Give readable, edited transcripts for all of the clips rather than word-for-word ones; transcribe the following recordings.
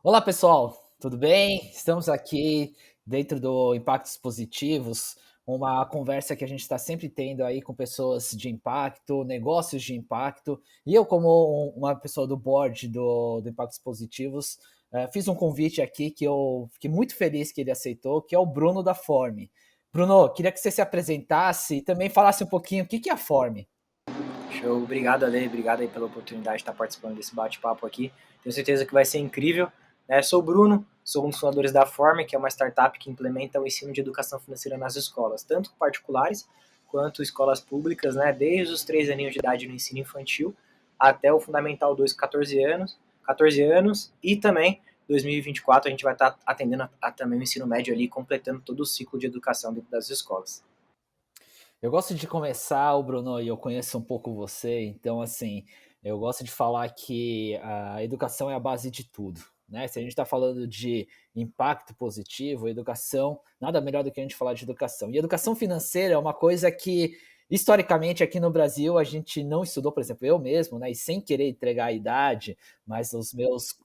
Olá, pessoal, tudo bem? Estamos aqui dentro do Impactos Positivos, uma conversa que a gente está sempre tendo aí com pessoas de impacto, negócios de impacto. E eu, como uma pessoa do board do Impactos Positivos, fiz um convite aqui que eu fiquei muito feliz que ele aceitou, que é o Bruno da Forme. Bruno, queria que você se apresentasse e também falasse um pouquinho o que é a Forme. Show, obrigado Ale, obrigado aí pela oportunidade de estar participando desse bate-papo aqui. Tenho certeza que vai ser incrível. Sou o Bruno, sou um dos fundadores da Forme, que é uma startup que implementa o ensino de educação financeira nas escolas, tanto particulares quanto escolas públicas, desde os 3 aninhos de idade no ensino infantil até o Fundamental 2, 14 anos, e também 2024 a gente vai estar atendendo também o ensino médio ali, completando todo o ciclo de educação dentro das escolas. Eu gosto de começar, o Bruno, e eu conheço um pouco você, então assim, eu gosto de falar que a educação é a base de tudo, né? Se a gente está falando de impacto positivo, educação, nada melhor do que a gente falar de educação. E educação financeira é uma coisa que, historicamente, aqui no Brasil, a gente não estudou, por exemplo, eu mesmo, né? E sem querer entregar a idade, mas os meus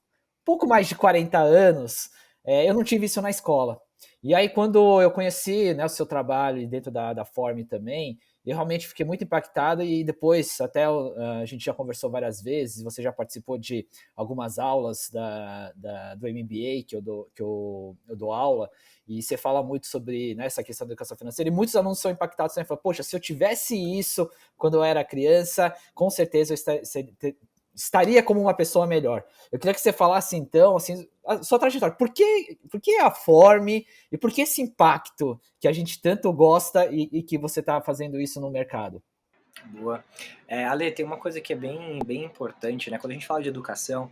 pouco mais de 40 anos, eu não tive isso na escola. E aí, quando eu conheci, né, o seu trabalho dentro da Form também, eu realmente fiquei muito impactado e depois, até a gente já conversou várias vezes, você já participou de algumas aulas do MBA que eu dou aula, e você fala muito sobre, né, essa questão da educação financeira, e muitos alunos são impactados também, falam, poxa, se eu tivesse isso quando eu era criança, com certeza estaria como uma pessoa melhor. Eu queria que você falasse, então, assim, a sua trajetória. Por que a Forme e por que esse impacto que a gente tanto gosta e que você está fazendo isso no mercado? Boa. Ale, tem uma coisa que é bem importante, né? Quando a gente fala de educação,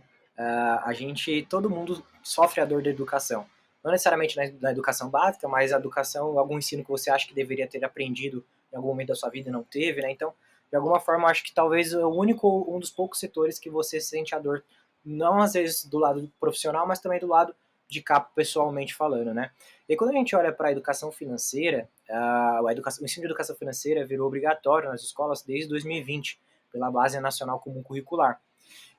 todo mundo sofre a dor da educação. Não necessariamente na educação básica, mas a educação, algum ensino que você acha que deveria ter aprendido em algum momento da sua vida e não teve, né? Então, de alguma forma, eu acho que talvez um dos poucos setores que você sente a dor, não às vezes do lado profissional, mas também do lado de cá pessoalmente falando, né? E quando a gente olha para a educação financeira, o ensino de educação financeira virou obrigatório nas escolas desde 2020, pela Base Nacional Comum Curricular.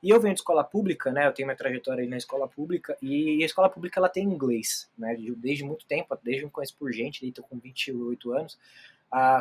E eu venho de escola pública, né? Eu tenho minha trajetória aí na escola pública, e a escola pública ela tem inglês, né? Desde muito tempo, desde que eu me conheço por gente, estou com 28 anos,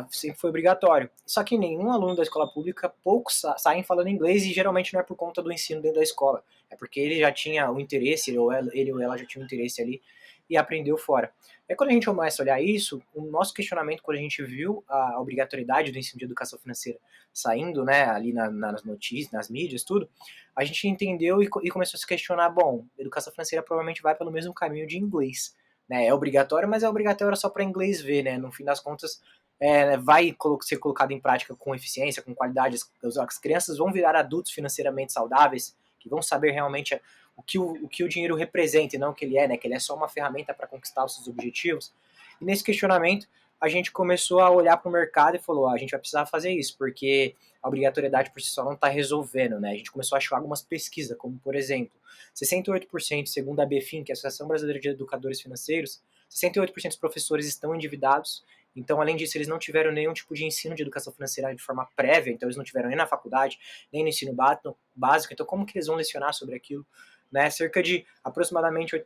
sempre foi obrigatório. Só que nenhum aluno da escola pública, poucos saem falando inglês, e geralmente não é por conta do ensino dentro da escola, é porque ele já tinha o interesse, ele ou ela já tinha o interesse ali e aprendeu fora. Aí quando a gente começa a olhar isso, o nosso questionamento, quando a gente viu a obrigatoriedade do ensino de educação financeira saindo, né, ali nas notícias, nas mídias, tudo, a gente entendeu e começou a se questionar, bom, educação financeira provavelmente vai pelo mesmo caminho de inglês, né, é obrigatório, mas é obrigatório só para inglês ver, né, no fim das contas, vai ser colocado em prática com eficiência, com qualidade, as crianças vão virar adultos financeiramente saudáveis, que vão saber realmente o que o dinheiro representa e não o que ele é, né? Que ele é só uma ferramenta para conquistar os seus objetivos. E nesse questionamento, a gente começou a olhar para o mercado e falou: a gente vai precisar fazer isso, porque a obrigatoriedade por si só não está resolvendo, né? A gente começou a achar algumas pesquisas, como por exemplo, 68%, segundo a BFIN, que é a Associação Brasileira de Educadores Financeiros, 68% dos professores estão endividados. Então, além disso, eles não tiveram nenhum tipo de ensino de educação financeira de forma prévia, então eles não tiveram nem na faculdade, nem no ensino básico, então como que eles vão lecionar sobre aquilo? Né? Cerca de aproximadamente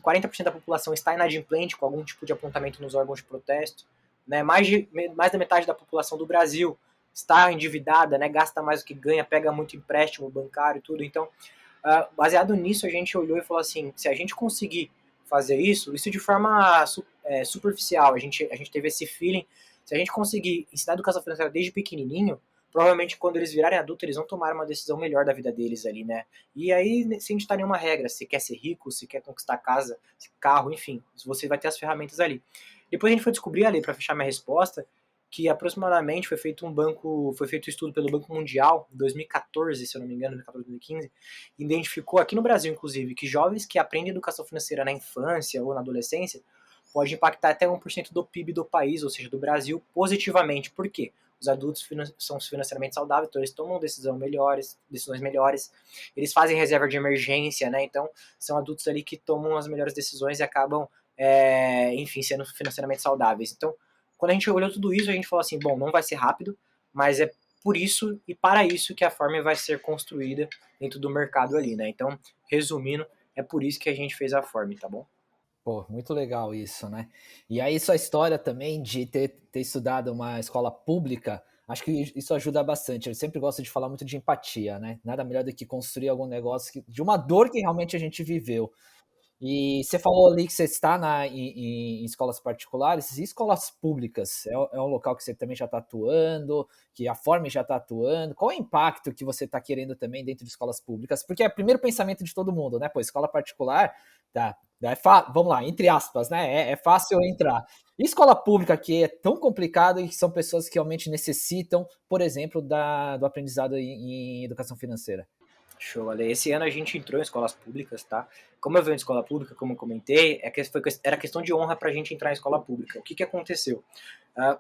40% da população está inadimplente com algum tipo de apontamento nos órgãos de protesto, né? Mais da metade da população do Brasil está endividada, né? Gasta mais do que ganha, pega muito empréstimo bancário e tudo. Então, baseado nisso, a gente olhou e falou assim: se a gente conseguir fazer isso de forma superficial, a gente teve esse feeling, se a gente conseguir ensinar educação financeira desde pequenininho, provavelmente quando eles virarem adultos, eles vão tomar uma decisão melhor da vida deles ali, né? E aí, sem ditar nenhuma regra, se quer ser rico, se quer conquistar casa, carro, enfim, você vai ter as ferramentas ali. Depois a gente foi descobrir ali, para fechar minha resposta, que aproximadamente foi feito um estudo pelo Banco Mundial, em 2014, se eu não me engano, 2014, 2015, identificou aqui no Brasil, inclusive, que jovens que aprendem educação financeira na infância ou na adolescência pode impactar até 1% do PIB do país, ou seja, do Brasil, positivamente. Por quê? Os adultos são financeiramente saudáveis, então eles tomam decisões melhores, eles fazem reserva de emergência, né? Então, são adultos ali que tomam as melhores decisões e acabam, enfim, sendo financeiramente saudáveis. Então, quando a gente olhou tudo isso, a gente falou assim, bom, não vai ser rápido, mas é por isso e para isso que a forma vai ser construída dentro do mercado ali, né? Então, resumindo, É por isso que a gente fez a Form, tá bom? Pô, muito legal isso, né. E aí sua história também de ter estudado uma escola pública, acho que isso ajuda bastante. Eu sempre gosto de falar muito de empatia, né, nada melhor do que construir algum negócio de uma dor que realmente a gente viveu. E você falou ali que você está em escolas particulares e escolas públicas. É um local que você também já está atuando, que a Form já está atuando. Qual é o impacto que você está querendo também dentro de escolas públicas? Porque é o primeiro pensamento de todo mundo, né? Pô, escola particular, tá, vamos lá, entre aspas, né? É fácil entrar. E escola pública, que é tão complicado e que são pessoas que realmente necessitam, por exemplo, do aprendizado em educação financeira. Show, Ale. Esse ano a gente entrou em escolas públicas, tá? Como eu venho de escola pública, como eu comentei, era questão de honra pra gente entrar em escola pública. O que que aconteceu?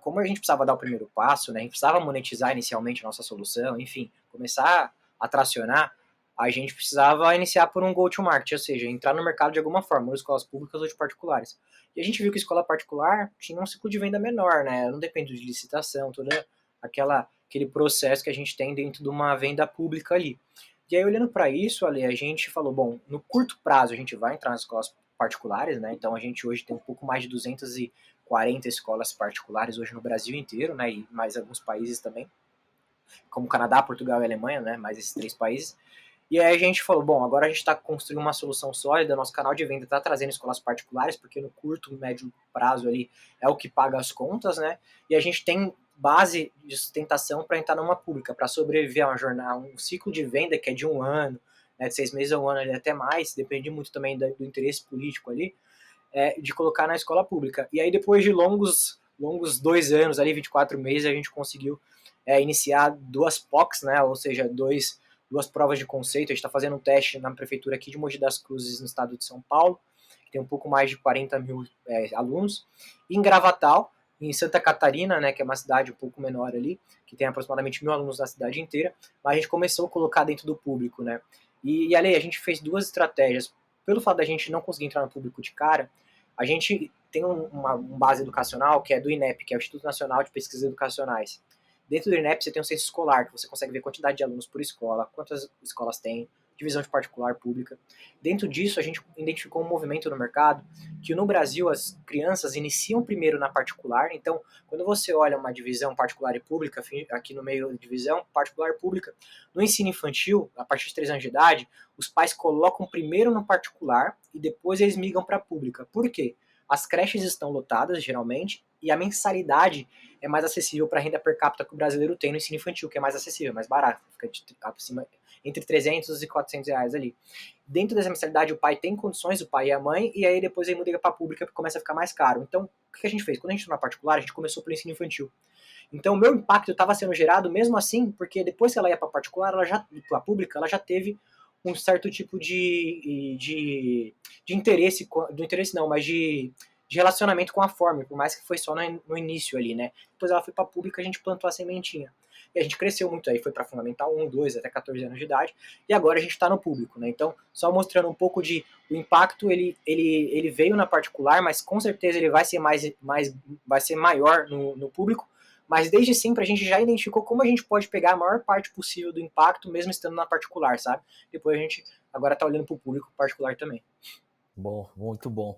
Como a gente precisava dar o primeiro passo, né? A gente precisava monetizar inicialmente a nossa solução, enfim, começar a tracionar, a gente precisava iniciar por um go-to-market, ou seja, entrar no mercado de alguma forma, ou escolas públicas ou de particulares. E a gente viu que a escola particular tinha um ciclo de venda menor, né? Não depende de licitação, toda aquele processo que a gente tem dentro de uma venda pública ali. E aí, olhando para isso, Ale, a gente falou, bom, no curto prazo a gente vai entrar nas escolas particulares, né? Então a gente hoje tem um pouco mais de 240 escolas particulares hoje no Brasil inteiro, né? E mais alguns países também, como Canadá, Portugal e Alemanha, né? Mais esses três países. E aí a gente falou, bom, agora a gente está construindo uma solução sólida, nosso canal de venda está trazendo escolas particulares, porque no curto, médio prazo ali é o que paga as contas, né? E a gente tem base de sustentação para entrar numa pública, para sobreviver a uma jornada, um ciclo de venda que é de um ano, né, de 6 meses a um ano, ali, até mais, depende muito também do interesse político ali, de colocar na escola pública. E aí depois de longos 2 anos ali, 24 meses, a gente conseguiu iniciar duas POCs, né? Ou seja, duas provas de conceito. A gente está fazendo um teste na prefeitura aqui de Mogi das Cruzes, no estado de São Paulo, que tem um pouco mais de 40 mil alunos. E em Gravatal, em Santa Catarina, né, que é uma cidade um pouco menor ali, que tem aproximadamente 1.000 alunos na cidade inteira, mas a gente começou a colocar dentro do público, né? E ali, a gente fez duas estratégias. Pelo fato da gente não conseguir entrar no público de cara, a gente tem uma base educacional que é do INEP, que é o Instituto Nacional de Pesquisas Educacionais. Dentro do INEP você tem um censo escolar, que você consegue ver a quantidade de alunos por escola, quantas escolas tem, divisão de particular, pública. Dentro disso, a gente identificou um movimento no mercado que no Brasil as crianças iniciam primeiro na particular. Então, quando você olha uma divisão particular e pública, aqui no meio da divisão particular e pública, no ensino infantil, a partir de 3 anos de idade, os pais colocam primeiro no particular e depois eles migram para a pública. Por quê? As creches estão lotadas, geralmente, e a mensalidade é mais acessível para a renda per capita que o brasileiro tem no ensino infantil, que é mais acessível, mais barato, fica acima, entre 300 e 400 reais ali. Dentro dessa mensalidade, o pai tem condições, o pai e a mãe, e aí depois ele muda para a pública, porque começa a ficar mais caro. Então, o que a gente fez? Quando a gente entrou na particular, a gente começou pelo ensino infantil. Então, o meu impacto estava sendo gerado mesmo assim, porque depois que ela ia para a particular, para a pública, ela já teve um certo tipo de interesse, do interesse não, mas de relacionamento com a Form, por mais que foi só no início ali, né? Depois ela foi para a pública, a gente plantou a sementinha. E a gente cresceu muito aí, foi para Fundamental 1, 2, até 14 anos de idade, e agora a gente está no público, né? Então, só mostrando um pouco de o impacto, ele veio na particular, mas com certeza ele vai ser vai ser maior no público, mas desde sempre a gente já identificou como a gente pode pegar a maior parte possível do impacto, mesmo estando na particular, sabe? Depois a gente agora está olhando para o público particular também. Bom, muito bom.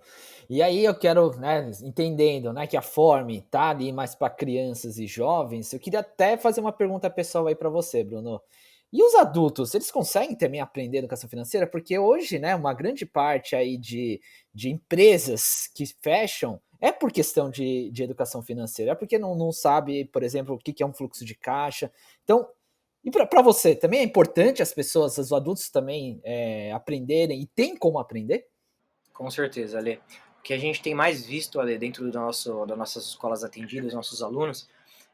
E aí eu quero, né, entendendo, né, que a Form tá ali mais para crianças e jovens, eu queria até fazer uma pergunta pessoal aí para você, Bruno. E os adultos, eles conseguem também aprender educação financeira? Porque hoje, né, uma grande parte aí de empresas que fecham é por questão de educação financeira, é porque não sabe, por exemplo, o que é um fluxo de caixa. Então, e para você, também é importante as pessoas, os adultos também aprenderem, e tem como aprender? Com certeza, Ale. O que a gente tem mais visto, Ale, dentro das nossas escolas atendidas, nossos alunos,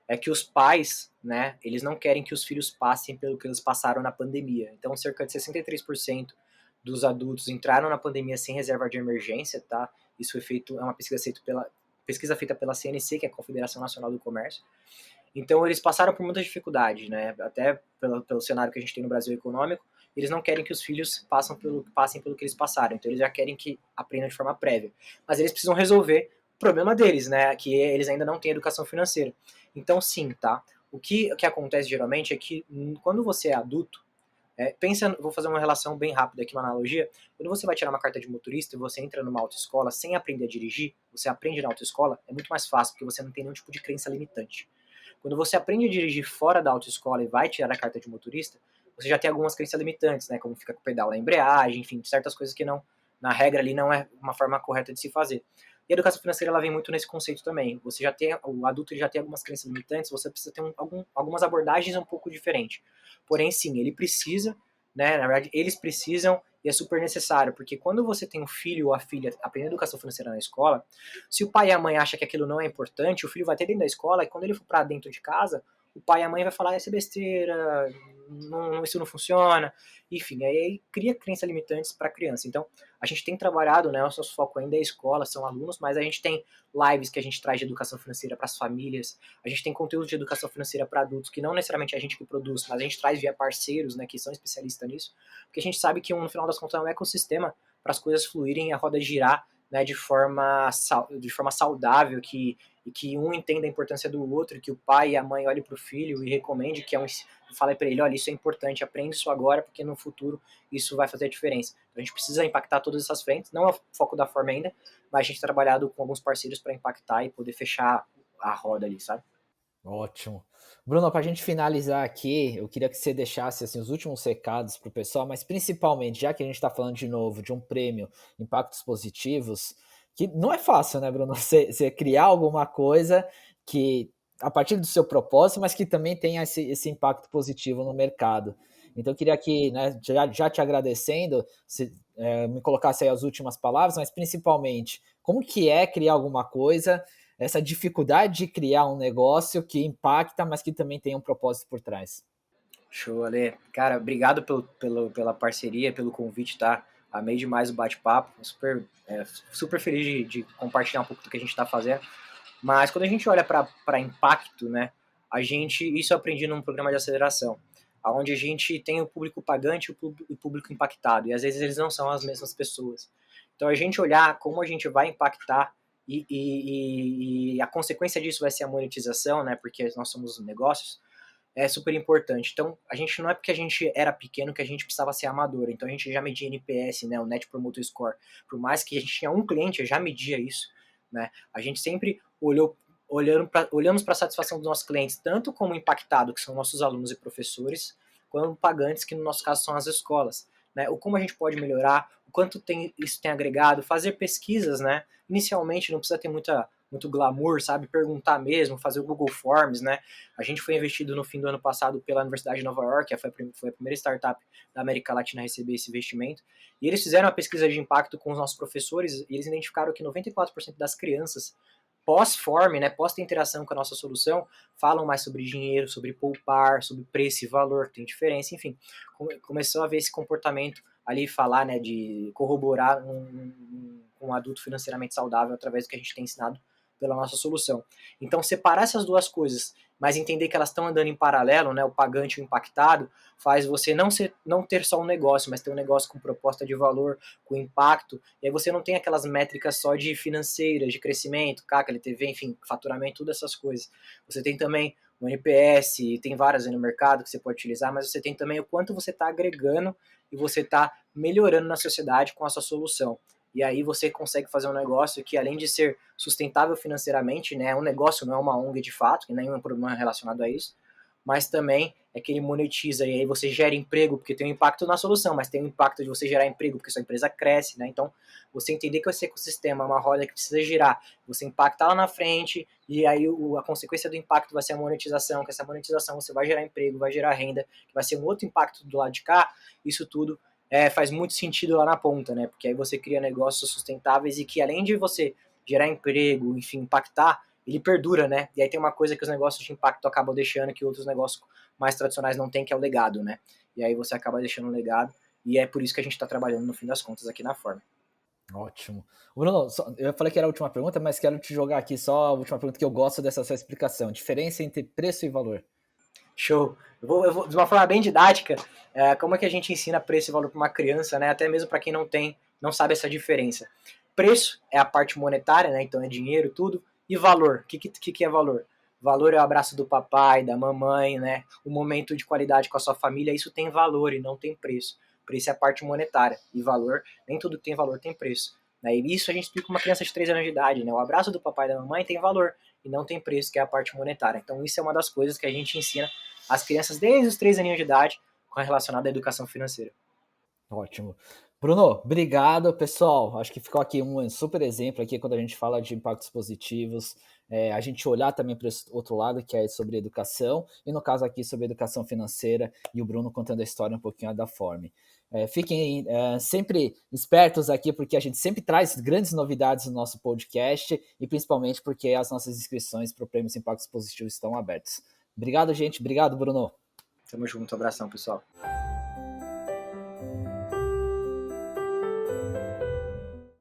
é que os pais, né, eles não querem que os filhos passem pelo que eles passaram na pandemia. Então, cerca de 63% dos adultos entraram na pandemia sem reserva de emergência, tá? Isso foi feito, é uma pesquisa feita pela CNC, que é a Confederação Nacional do Comércio. Então, eles passaram por muita dificuldade, né? Até pelo cenário que a gente tem no Brasil econômico, eles não querem que os filhos passem pelo que eles passaram. Então, eles já querem que aprendam de forma prévia. Mas eles precisam resolver o problema deles, né? Que eles ainda não têm educação financeira. Então, sim, tá? O que acontece geralmente é que quando você é adulto, Vou fazer uma relação bem rápida aqui, uma analogia. Quando você vai tirar uma carta de motorista e você entra numa autoescola sem aprender a dirigir, você aprende na autoescola, é muito mais fácil, porque você não tem nenhum tipo de crença limitante. Quando você aprende a dirigir fora da autoescola e vai tirar a carta de motorista, você já tem algumas crenças limitantes, né? Como fica com o pedal na embreagem, enfim, certas coisas que não, na regra ali, não é uma forma correta de se fazer. E a educação financeira, ela vem muito nesse conceito também. Você já tem, o adulto ele já tem algumas crenças limitantes, você precisa ter algumas abordagens um pouco diferentes. Porém, sim, ele precisa, né? Na verdade, eles precisam e é super necessário, porque quando você tem um filho ou a filha aprendendo educação financeira na escola, se o pai e a mãe acham que aquilo não é importante, o filho vai ter dentro da escola e quando ele for para dentro de casa, o pai e a mãe vai falar, essa é besteira, isso não funciona, enfim, aí cria crenças limitantes para a criança. Então, a gente tem trabalhado, né, nosso foco ainda é a escola, são alunos, mas a gente tem lives que a gente traz de educação financeira para as famílias, a gente tem conteúdo de educação financeira para adultos, que não necessariamente é a gente que produz, mas a gente traz via parceiros, né, que são especialistas nisso, porque a gente sabe que no final das contas é um ecossistema para as coisas fluírem e a roda girar, né, de forma saudável, e que um entenda a importância do outro, que o pai e a mãe olhem para o filho e recomende, fale para ele, olha, isso é importante, aprende isso agora, porque no futuro isso vai fazer a diferença. Então a gente precisa impactar todas essas frentes, não é o foco da forma ainda, mas a gente tem trabalhado com alguns parceiros para impactar e poder fechar a roda ali, sabe? Ótimo. Bruno, para a gente finalizar aqui, eu queria que você deixasse assim, os últimos recados para o pessoal, mas principalmente, já que a gente está falando de novo de um prêmio Impactos Positivos, que não é fácil, né, Bruno? Você criar alguma coisa que, a partir do seu propósito, mas que também tenha esse impacto positivo no mercado. Então, eu queria aqui, né, já te agradecendo, me colocasse aí as últimas palavras, mas principalmente, como que é criar alguma coisa, essa dificuldade de criar um negócio que impacta, mas que também tem um propósito por trás. Show, Ale. Cara, obrigado pela parceria, pelo convite, tá? Amei demais o bate-papo, super feliz de compartilhar um pouco do que a gente está fazendo. Mas quando a gente olha para impacto, né, isso eu aprendi num programa de aceleração, onde a gente tem o público pagante e o público impactado, e às vezes eles não são as mesmas pessoas. Então a gente olhar como a gente vai impactar e a consequência disso vai ser a monetização, né, porque nós somos negócios, é super importante. Então, a gente não é porque a gente era pequeno que a gente precisava ser amador. Então, a gente já media NPS, né, o Net Promoter Score. Por mais que a gente tinha um cliente, eu já media isso, né? A gente sempre olhamos para a satisfação dos nossos clientes, tanto como impactado, que são nossos alunos e professores, quanto pagantes, que no nosso caso são as escolas. Né? O como a gente pode melhorar, o quanto isso tem agregado, fazer pesquisas, né? Inicialmente não precisa ter muito glamour, sabe? Perguntar mesmo, fazer o Google Forms, né? A gente foi investido no fim do ano passado pela Universidade de Nova York, foi a primeira startup da América Latina a receber esse investimento, e eles fizeram uma pesquisa de impacto com os nossos professores, e eles identificaram que 94% das crianças pós-form, né, pós ter interação com a nossa solução, falam mais sobre dinheiro, sobre poupar, sobre preço e valor, que tem diferença, enfim. Começou a ver esse comportamento ali, falar, né, de corroborar um adulto financeiramente saudável através do que a gente tem ensinado pela nossa solução. Então, separar essas duas coisas, mas entender que elas estão andando em paralelo, né, o pagante e o impactado, faz você não ter só um negócio, mas ter um negócio com proposta de valor, com impacto, e aí você não tem aquelas métricas só de financeiras, de crescimento, CAC, LTV, enfim, faturamento, todas essas coisas. Você tem também o NPS, tem várias aí no mercado que você pode utilizar, mas você tem também o quanto você está agregando e você está melhorando na sociedade com a sua solução. E aí você consegue fazer um negócio que, além de ser sustentável financeiramente, né, um negócio não é uma ONG de fato, que nenhum problema relacionado a isso, mas também é que ele monetiza e aí você gera emprego, porque tem um impacto na solução, mas tem um impacto de você gerar emprego, porque sua empresa cresce, né? Então, você entender que esse ecossistema é uma roda que precisa girar, você impacta lá na frente, e aí a consequência do impacto vai ser a monetização, que essa monetização você vai gerar emprego, vai gerar renda, que vai ser um outro impacto do lado de cá, isso tudo faz muito sentido lá na ponta, né? Porque aí você cria negócios sustentáveis e que, além de você gerar emprego, enfim, impactar, ele perdura, né? E aí tem uma coisa que os negócios de impacto acabam deixando que outros negócios mais tradicionais não têm, que é o legado, né? E aí você acaba deixando um legado, e é por isso que a gente está trabalhando, no fim das contas, aqui na Forma. Ótimo. Bruno, eu falei que era a última pergunta, mas quero te jogar aqui só a última pergunta que eu gosto dessa sua explicação. Diferença entre preço e valor. Show. Eu vou de uma forma bem didática, como é que a gente ensina preço e valor para uma criança, né? Até mesmo para quem não sabe essa diferença. Preço é a parte monetária, né? Então é dinheiro, tudo. E valor, o que é valor? Valor é o abraço do papai, da mamãe, né? O momento de qualidade com a sua família, isso tem valor e não tem preço. Preço é a parte monetária. E valor, nem tudo que tem valor tem preço. Né? E isso a gente explica uma criança de 3 anos de idade, né? O abraço do papai e da mamãe tem valor e não tem preço, que é a parte monetária. Então isso é uma das coisas que a gente ensina às crianças desde os 3 aninhos de idade com relacionada à educação financeira. Ótimo. Bruno, obrigado, pessoal. Acho que ficou aqui um super exemplo aqui quando a gente fala de impactos positivos, a gente olhar também para esse outro lado, que é sobre educação, e no caso aqui sobre educação financeira, e o Bruno contando a história um pouquinho da forma. Fiquem sempre espertos aqui, porque a gente sempre traz grandes novidades no nosso podcast, e principalmente porque as nossas inscrições para o Prêmio Impactos Positivos estão abertas. Obrigado, gente. Obrigado, Bruno. Tamo junto, abração, pessoal.